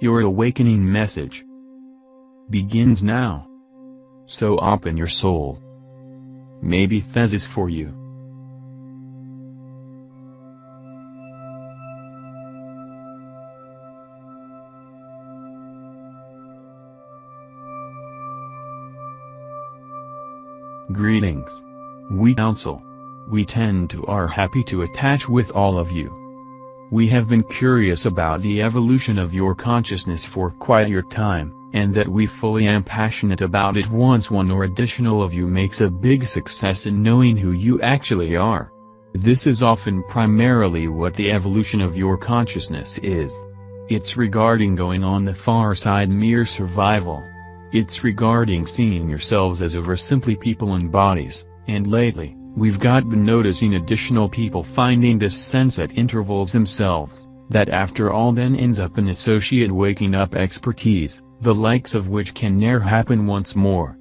Your awakening message begins now. So open your soul. Maybe this is for you. Greetings. We counsel. We tend to are happy to attach with all of you. We have been curious about the evolution of your consciousness for quite your time, and that we fully am passionate about it once one or additional of you makes a big success in knowing who you actually are. This is often primarily what the evolution of your consciousness is. It's regarding going on the far side mere survival. It's regarding seeing yourselves as over simply people and bodies, and lately, we've been noticing additional people finding this sense at intervals themselves, that after all then ends up an associate waking up expertise, the likes of which can ne'er happen once more.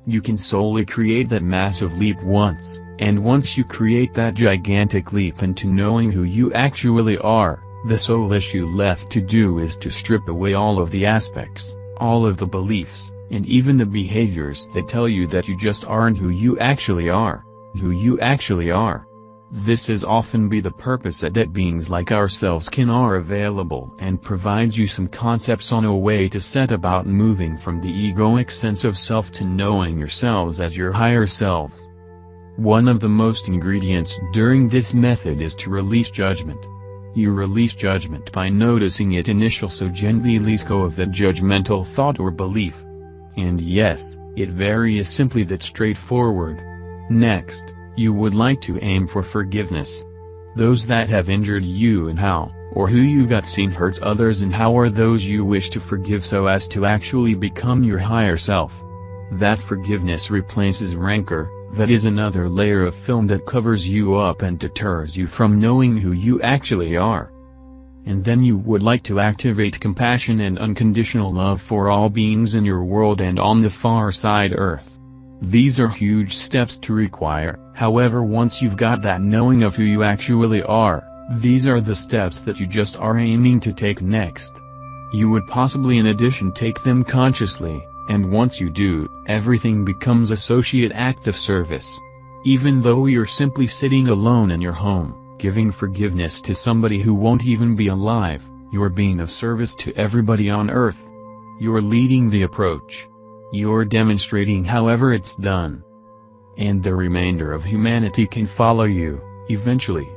You can solely create that massive leap once, and once you create that gigantic leap into knowing who you actually are, the sole issue left to do is to strip away all of the aspects, all of the beliefs, and even the behaviors that tell you that you just aren't who you actually are. Who you actually are. This is often be the purpose that beings like ourselves are available and provides you some concepts on a way to set about moving from the egoic sense of self to knowing yourselves as your higher selves. One of the most ingredients during this method is to release judgment. You release judgment by noticing it initial so gently let go of that judgmental thought or belief. And yes, it very simply that straightforward. Next, you would like to aim for forgiveness. Those that have injured you and how, or who you seen hurt others and how are those you wish to forgive so as to actually become your higher self. That forgiveness replaces rancor, that is another layer of film that covers you up and deters you from knowing who you actually are. And then you would like to activate compassion and unconditional love for all beings in your world and on the far side earth. These are huge steps to require, however once you've got that knowing of who you actually are, these are the steps that you just are aiming to take next. You would possibly in addition take them consciously, and once you do, everything becomes associate act of service. Even though you're simply sitting alone in your home, giving forgiveness to somebody who won't even be alive, you're being of service to everybody on earth. You're leading the approach. You're demonstrating however it's done. And the remainder of humanity can follow you, eventually.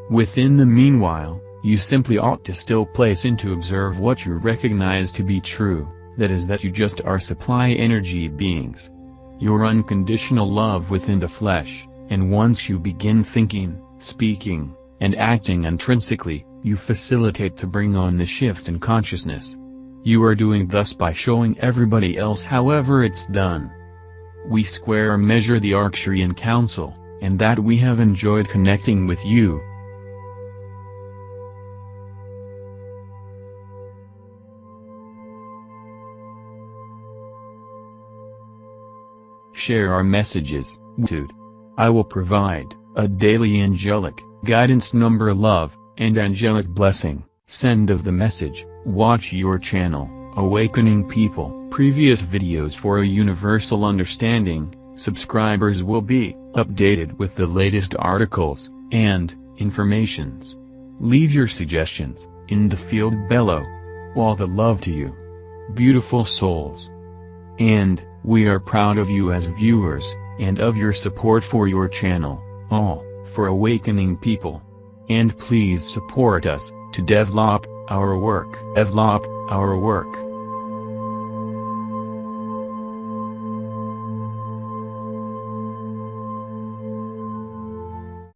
Within the meanwhile, you simply ought to still place in to observe what you recognize to be true, that is that you just are supply energy beings. Your unconditional love within the flesh, and once you begin thinking, speaking, and acting intrinsically, you facilitate to bring on the shift in consciousness. You are doing thus by showing everybody else however it's done. We square measure the Arcturian Council, and that we have enjoyed connecting with you. Share our messages, dude. I will provide a daily angelic guidance number love, and angelic blessing. Send of the message, watch your channel, Awakening People. Previous videos for a universal understanding. Subscribers will be updated with the latest articles and informations. Leave your suggestions in the field below. All the love to you, beautiful souls. And we are proud of you as viewers, and of your support for your channel, all for Awakening People. And please support us to develop our work.